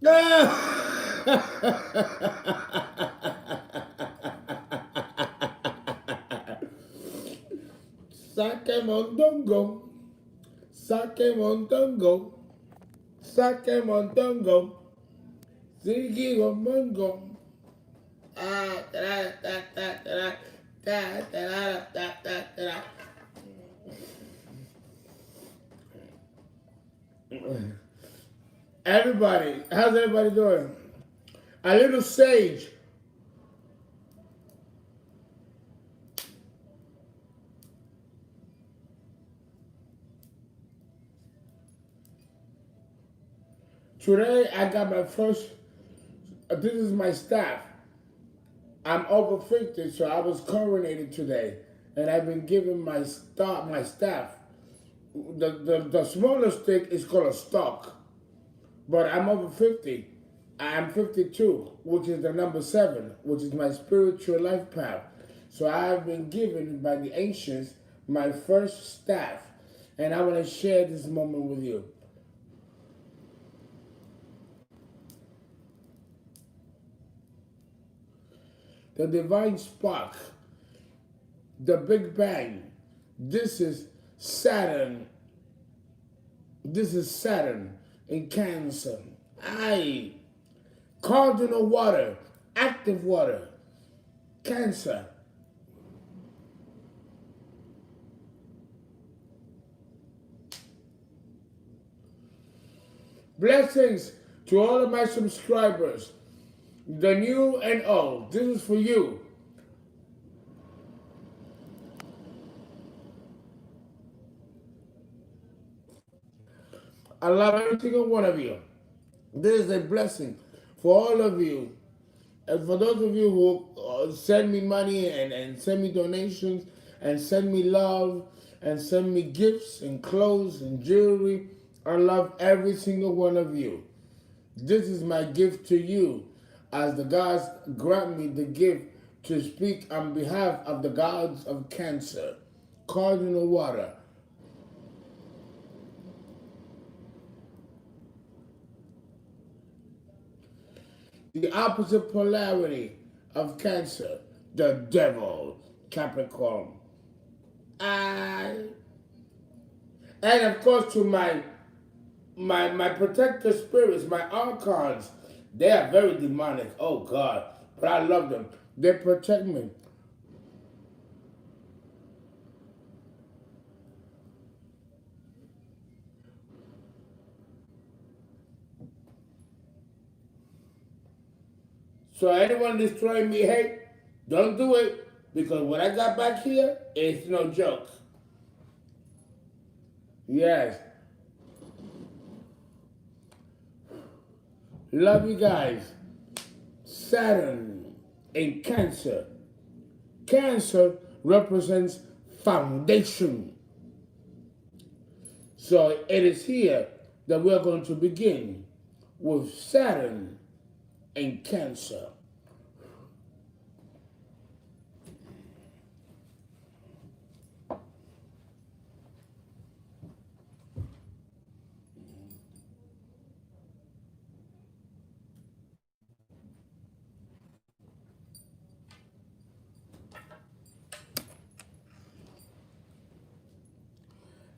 Sake mondongo, sake mondongo, sake mondongo, ziggy mongo. Ah, da da da da da da da da da da. Everybody, how's everybody doing? A little sage. Today I got my first. This is my staff. I'm over 50, so I was coronated today, and I've been given my staff. The smallest stick is called a stalk, but I'm over 50. I'm 52, which is the number 7, which is my spiritual life path. So I have been given by the ancients my first staff, and I want to share this moment with you. The divine spark, the Big Bang. This is Saturn. This is Saturn in Cancer. Cardinal water, active water, Cancer. Blessings to all of my subscribers, the new and old. This is for you. I love every single one of you. This is a blessing for all of you. And for those of you who send me money and send me donations and send me love and send me gifts and clothes and jewelry, I love every single one of you. This is my gift to you as the gods grant me the gift to speak on behalf of the gods of Cancer. Cardinal water. The opposite polarity of Cancer, the devil, Capricorn. And of course to my protector spirits, my archons, they are very demonic. Oh God, but I love them. They protect me. So anyone destroying me, hey, don't do it, because what I got back here is no joke. Yes. Love you guys. Saturn in Cancer. Cancer represents foundation. So it is here that we're going to begin with Saturn in Cancer.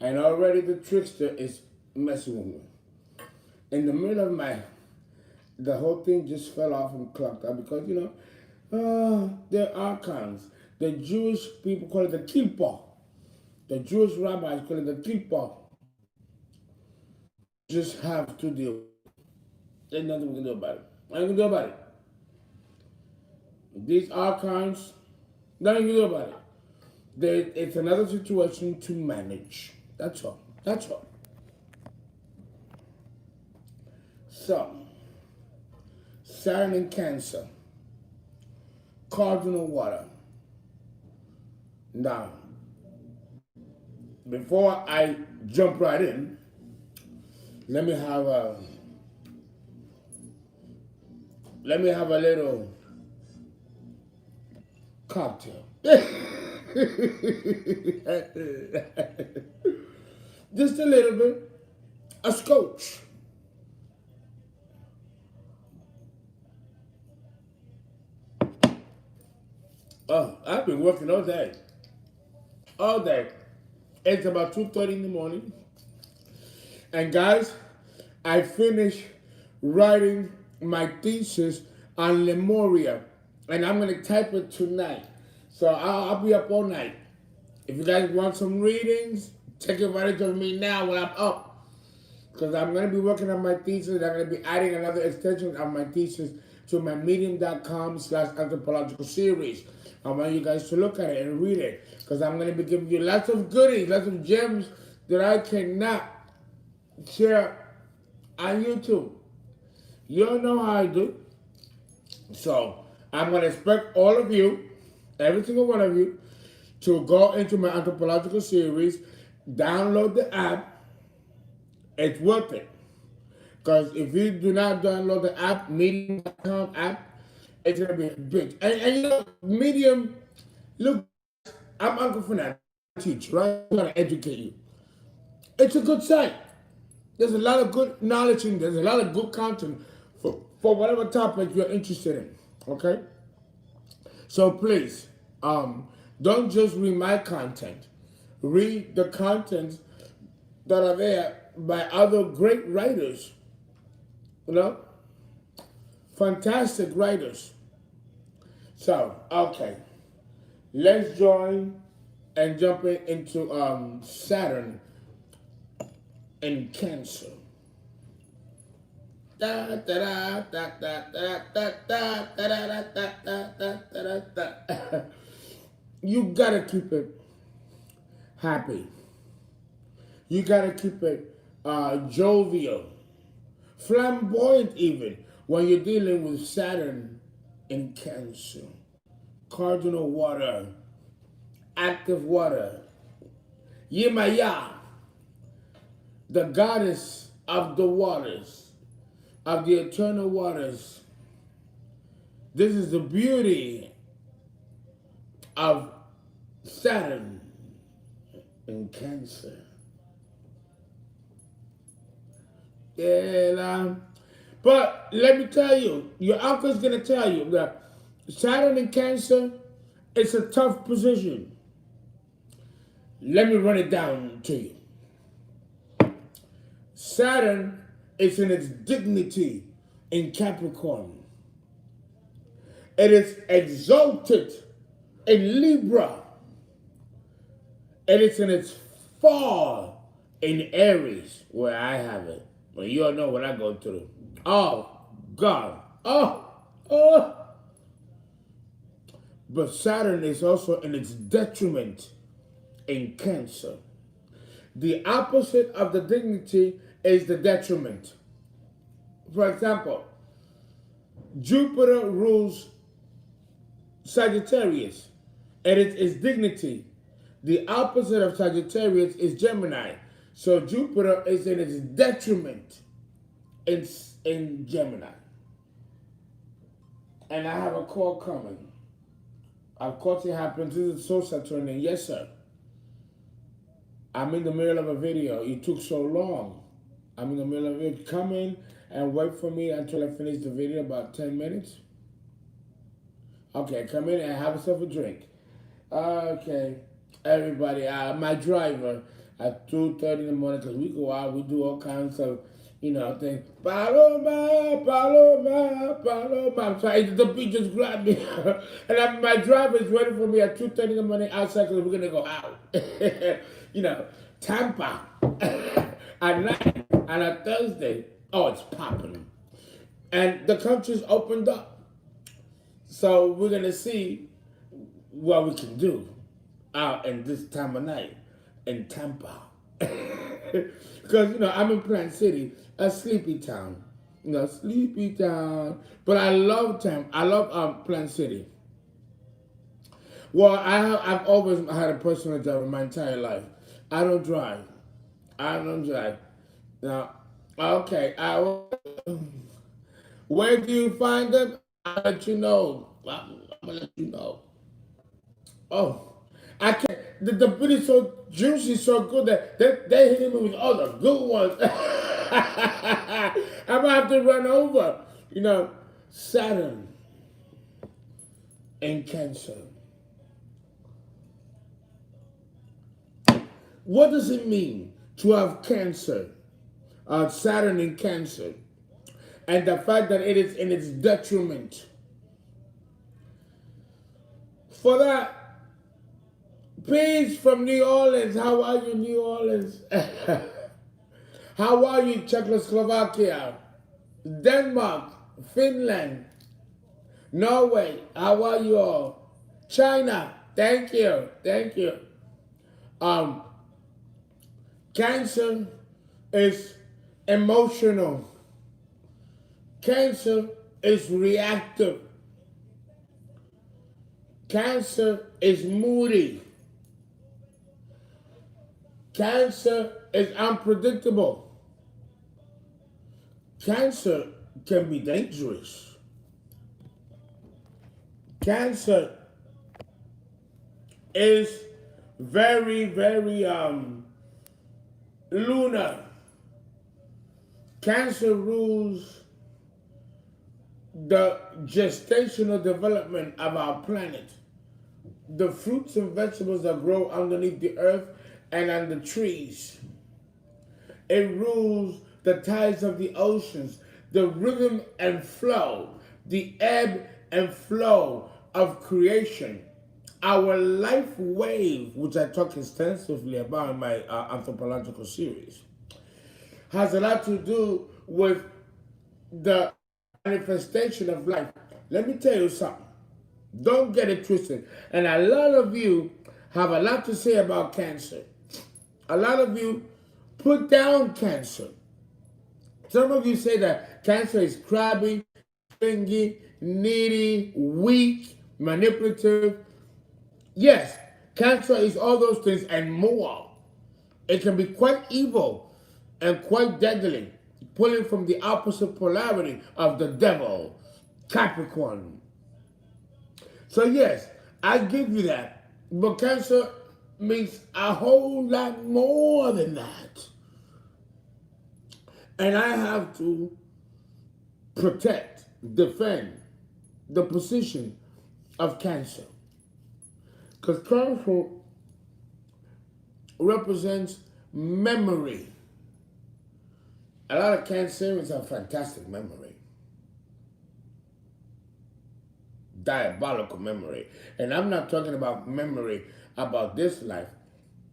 And already the trickster is messing with me. In the middle of the whole thing just fell off and clunked out because, they're archons. The Jewish people call it the kippah. The Jewish rabbis call it the kippah. Just have to deal with it. There's nothing we can do about it. Nothing we can do about it. These archons, nothing we can do about it. It's another situation to manage. That's all. That's all. So, Saturn in Cancer, cardinal water. Now, before I jump right in, let me have a little cocktail. Just a little bit, a scotch. Oh, I've been working all day. All day. It's about 2:30 in the morning. And guys, I finished writing my thesis on Lemuria. And I'm going to type it tonight. So I'll be up all night. If you guys want some readings, take advantage of me now when I'm up. Because I'm going to be working on my thesis. I'm going to be adding another extension of my thesis to my medium.com/anthropological series. I want you guys to look at it and read it. Because I'm going to be giving you lots of goodies, lots of gems that I cannot share on YouTube. You don't know how I do. So I'm going to expect all of you, every single one of you, to go into my anthropological series, download the app. It's worth it. Because if you do not download the app, Medium.com app, it's going to be big. And you know, Medium, look, I'm Uncle Fernando. I teach, right? I'm going to educate you. It's a good site. There's a lot of good knowledge in there. There's a lot of good content for whatever topic you're interested in. Okay? So please, don't just read my content. Read the contents that are there by other great writers. You know? Fantastic writers. So, okay. Let's join and jump into Saturn in Cancer. You gotta keep it happy. You gotta keep it jovial, flamboyant even when you're dealing with Saturn in Cancer. Cardinal water, active water. Yimaya, the goddess of the waters, of the eternal waters. This is the beauty of Saturn in Cancer. And, but let me tell you, your uncle's going to tell you that Saturn in Cancer, it's a tough position. Let me run it down to you. Saturn is in its dignity in Capricorn. It is exalted in Libra. It is in its fall in Aries, where I have it. Well, you all know what I go through. Oh, God. Oh. But Saturn is also in its detriment in Cancer. The opposite of the dignity is the detriment. For example, Jupiter rules Sagittarius, and it is dignity. The opposite of Sagittarius is Gemini. So Jupiter is in its detriment in Gemini. And I have a call coming. Of course it happens. This is so Saturnian. Yes, sir. I'm in the middle of a video. It took so long. I'm in the middle of it. Come in and wait for me until I finish the video, about 10 minutes. Okay, come in and have yourself a drink. Okay, everybody, my driver at 2:30 in the morning, because we go out, we do all kinds of, things. Paloma, Paloma, Paloma. So the beat just grabbed me. And my driver is waiting for me at 2:30 in the morning outside because we're going to go out. Tampa at night on a Thursday. Oh, it's popping. And the country's opened up. So we're going to see what we can do out in this time of night in Tampa. Because, I'm in Plant City, a sleepy town. Sleepy town. But I love Tampa. I love Plant City. Well, I've always had a personal driver my entire life. I don't drive. Now, okay. Where do you find them? I'll let you know. I'm gonna let you know. Oh, I can't. The beat is so juicy, so good that they hitting me with all the good ones. I'm gonna have to run over. Saturn in Cancer. What does it mean to have cancer, Saturn in Cancer, and the fact that it is in its detriment? For that, peace from New Orleans. How are you, New Orleans? How are you, Czechoslovakia, Denmark, Finland, Norway? How are you all? China, thank you, thank you. Um, Cancer is emotional. Cancer is reactive. Cancer is moody. Cancer is unpredictable. Cancer can be dangerous. Cancer is very, very lunar. Cancer rules the gestational development of our planet. The fruits and vegetables that grow underneath the earth and on the trees. It rules the tides of the oceans, the rhythm and flow, the ebb and flow of creation. Our life wave, which I talk extensively about in my anthropological series, has a lot to do with the manifestation of life. Let me tell you something. Don't get it twisted. And a lot of you have a lot to say about cancer. A lot of you put down cancer. Some of you say that cancer is crabby, clingy, needy, weak, manipulative. Yes, cancer is all those things and more. It can be quite evil and quite deadly, pulling from the opposite polarity of the devil, Capricorn. So yes, I give you that. But cancer means a whole lot more than that. And I have to protect, defend the position of cancer. Because cancer represents memory. A lot of Cancerians have fantastic memory. Diabolical memory. And I'm not talking about memory about this life.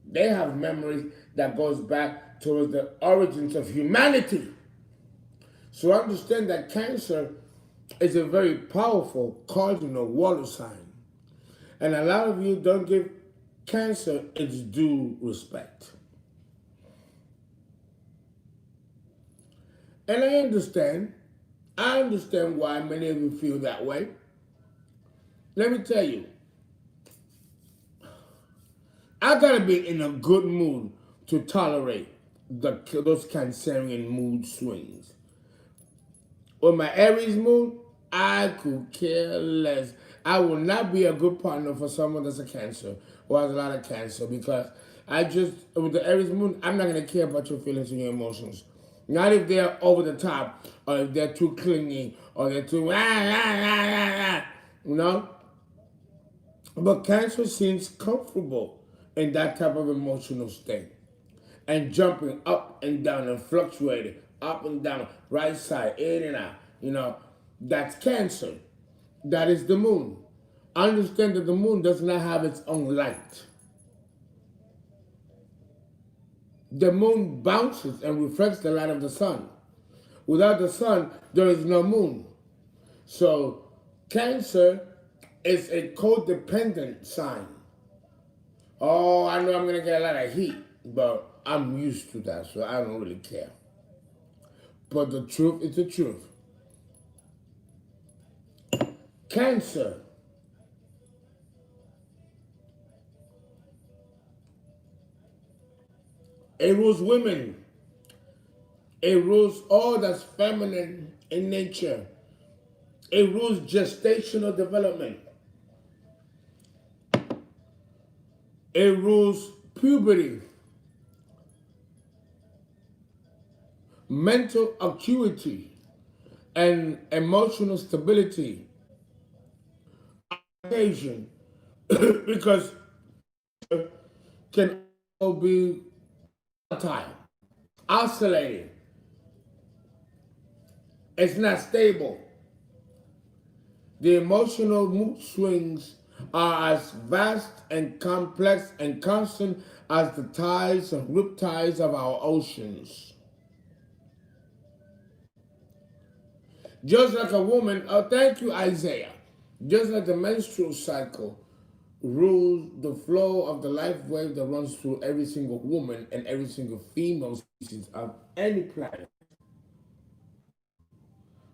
They have memories that goes back towards the origins of humanity. So understand that Cancer is a very powerful cardinal water sign. And a lot of you don't give Cancer its due respect. And I understand why many of you feel that way. Let me tell you, I gotta be in a good mood to tolerate those Cancerian mood swings. With my Aries moon, I could care less. I will not be a good partner for someone that's a Cancer or has a lot of Cancer because with the Aries moon, I'm not gonna care about your feelings and your emotions. Not if they're over the top or if they're too clingy or they're too you know? But Cancer seems comfortable in that type of emotional state and jumping up and down and fluctuating up and down, right side, in and out. That's Cancer. That is the moon. Understand that the moon does not have its own light. The moon bounces and reflects the light of the sun. Without the sun, there is no moon. So Cancer is a codependent sign. Oh, I know I'm going to get a lot of heat, but I'm used to that, so I don't really care. But the truth is the truth. Cancer. It rules women. It rules all that's feminine in nature. It rules gestational development. It rules puberty, mental acuity, and emotional stability. Occasion, because can will be volatile, oscillating. It's not stable. The emotional mood swings are as vast and complex and constant as the tides and riptides of our oceans. Just like a woman, oh, thank you, Isaiah. Just like the menstrual cycle rules the flow of the life wave that runs through every single woman and every single female species of any planet.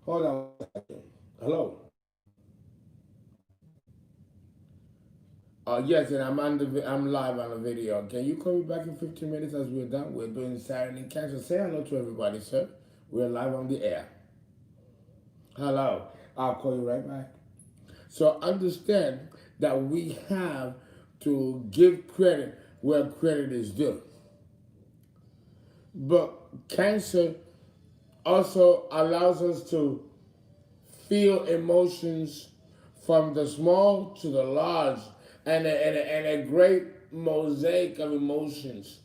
Hold on a second. Hello. Yes, and I'm live on the video. Can you call me back in 15 minutes as we're done? We're doing Saturn in Cancer. Say hello to everybody, sir. We're live on the air. Hello. I'll call you right back. So understand that we have to give credit where credit is due. But Cancer also allows us to feel emotions from the small to the large, and a great mosaic of emotions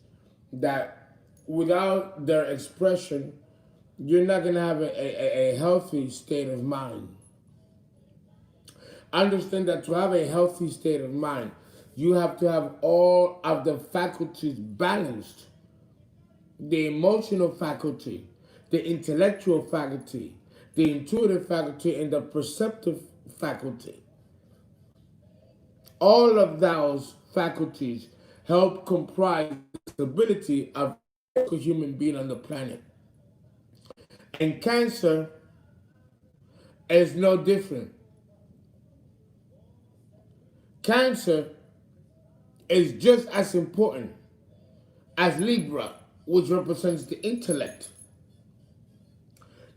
that without their expression, you're not going to have a healthy state of mind. Understand that to have a healthy state of mind, you have to have all of the faculties balanced. The emotional faculty, the intellectual faculty, the intuitive faculty, and the perceptive faculty. All of those faculties help comprise the stability of a human being on the planet. And Cancer is no different. Cancer is just as important as Libra, which represents the intellect.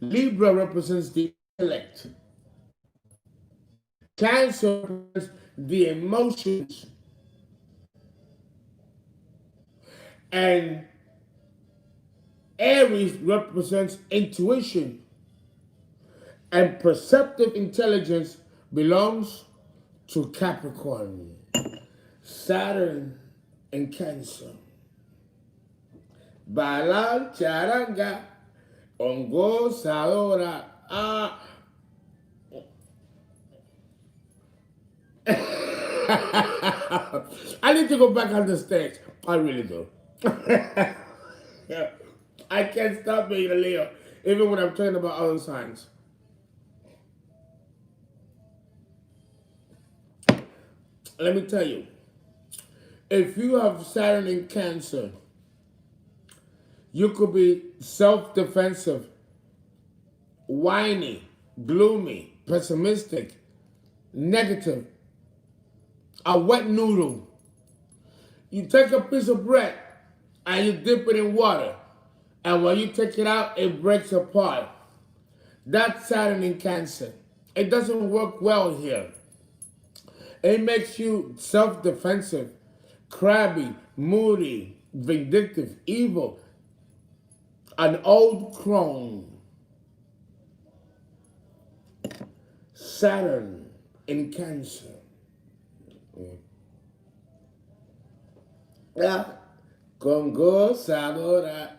Libra represents the intellect. Cancer represents the emotions. And Aries represents intuition. And perceptive intelligence belongs to Capricorn. Saturn in Cancer. Bailar charanga, gozadora. I need to go back on the stage. I really do. I can't stop being a Leo, even when I'm talking about other signs. Let me tell you, if you have Saturn in Cancer, you could be self-defensive, whiny, gloomy, pessimistic, negative, a wet noodle. You take a piece of bread and you dip it in water, and when you take it out, it breaks apart. That's Saturn in Cancer. It doesn't work well here. It makes you self-defensive, crabby, moody, vindictive, evil, an old crone. Saturn in Cancer. Congo Sabora.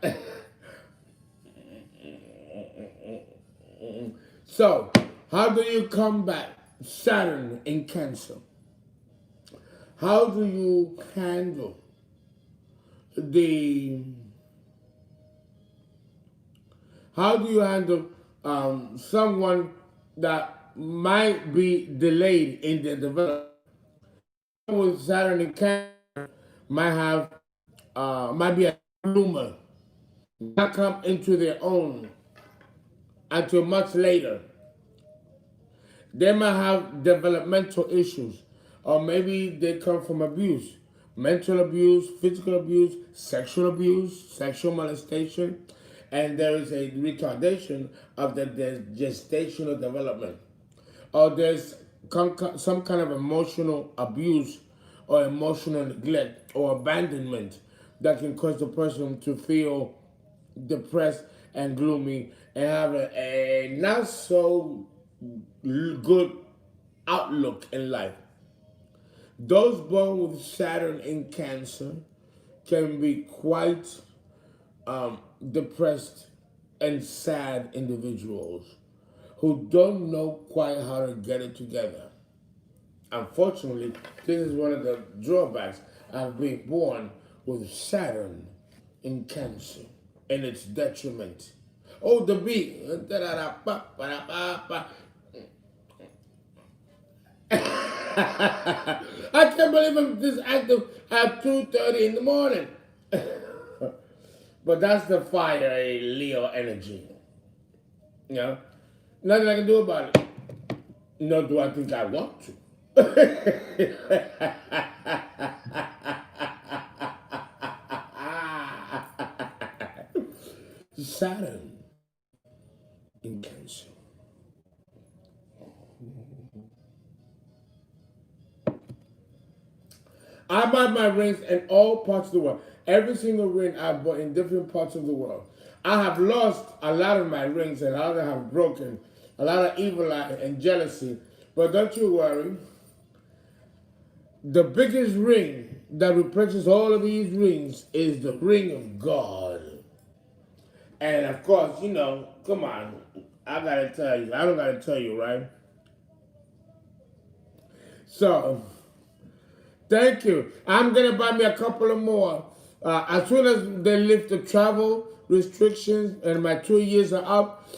So, how do you combat Saturn in Cancer? How do you handle someone that might be delayed in their development? With Saturn in Cancer might be a bloomer, not come into their own until much later. They might have developmental issues, or maybe they come from abuse, mental abuse, physical abuse, sexual molestation, and there is a retardation of the gestational development. Or there's some kind of emotional abuse or emotional neglect or abandonment that can cause the person to feel depressed and gloomy and have a not so good outlook in life. Those born with Saturn in Cancer can be quite depressed and sad individuals who don't know quite how to get it together. Unfortunately, this is one of the drawbacks of being born with Saturn in Cancer and its detriment. Oh, the beat. I can't believe I'm this active at 2:30 in the morning. But that's the fire, a Leo energy. You know? Nothing I can do about it. Nor do I think I want to. Saturn in Cancer. I buy my rings in all parts of the world. Every single ring I bought in different parts of the world. I have lost a lot of my rings and a lot of them have broken. A lot of evil eye and jealousy. But don't you worry. The biggest ring that replaces all of these rings is the ring of God. And of course, you know, come on. I gotta tell you. I don't gotta tell you, right? So, thank you. I'm gonna buy me a couple of more. As soon as they lift the travel restrictions and my 2 years are up,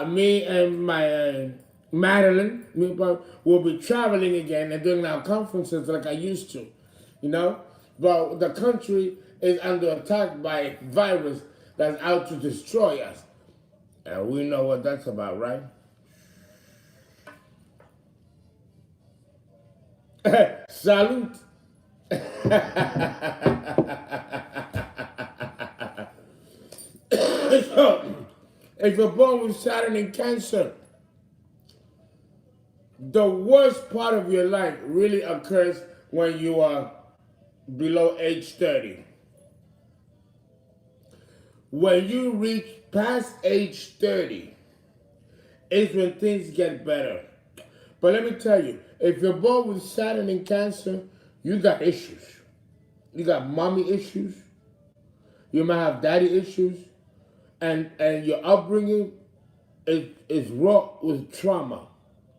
me and my Madeline will be traveling again and doing our conferences like I used to, you know. But the country is under attack by a virus that's out to destroy us, and we know what that's about, right? Salute. So, if you're born with Saturn in Cancer, the worst part of your life really occurs when you are below age 30. When you reach past age 30, is when things get better. But let me tell you, if you're born with Saturn in Cancer, you got issues. You got mommy issues. You might have daddy issues. And your upbringing is wrought with trauma.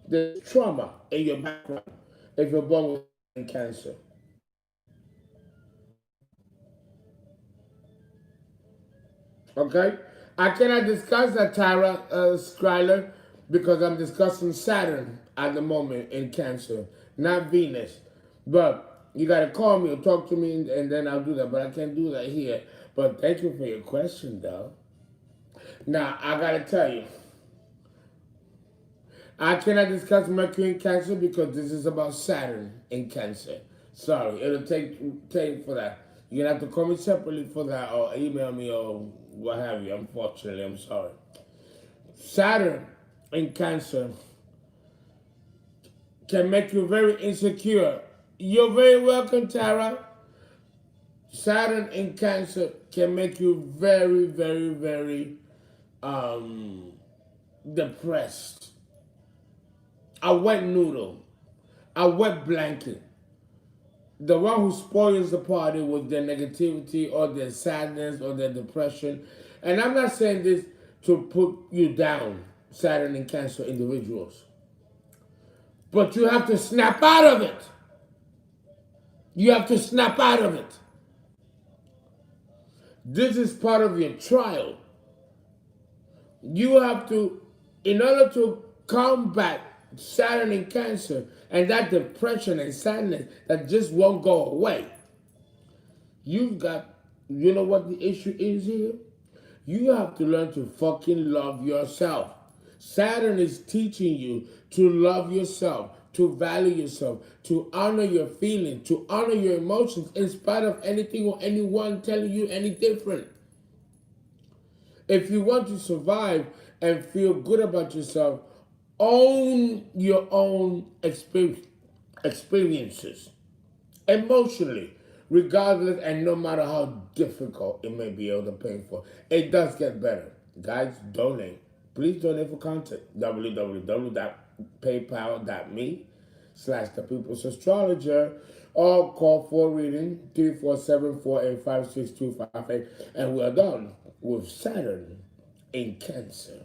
There's trauma in your background if you're born with Saturn in Cancer. Okay? I cannot discuss that, Tyra Schuyler, because I'm discussing Saturn at the moment in Cancer, not Venus. But you got to call me or talk to me, and then I'll do that. But I can't do that here. But thank you for your question, though. Now, I got to tell you, I cannot discuss Mercury in Cancer because this is about Saturn in Cancer. Sorry, it'll take for that. You're gonna have to call me separately for that, or email me, or what have you. Unfortunately, I'm sorry. Saturn in Cancer can make you very insecure. You're very welcome, Tara. Saturn in Cancer can make you very, very, very depressed. A wet noodle, a wet blanket. The one who spoils the party with their negativity or their sadness or their depression. And I'm not saying this to put you down, Saturn in Cancer individuals. But you have to snap out of it. You have to snap out of it. This is part of your trial. You have to, in order to combat Saturn in Cancer and that depression and sadness that just won't go away, you've got, you know what the issue is here? You have to learn to fucking love yourself. Saturn is teaching you to love yourself, to value yourself, to honor your feelings, to honor your emotions in spite of anything or anyone telling you any different. If you want to survive and feel good about yourself, own your own experiences emotionally, regardless and no matter how difficult it may be or the painful. It does get better. Guys, donate. Please donate for content. www.paypal.me The People's Astrologer, or call for reading 347-485-6258, and we're done with Saturn in Cancer.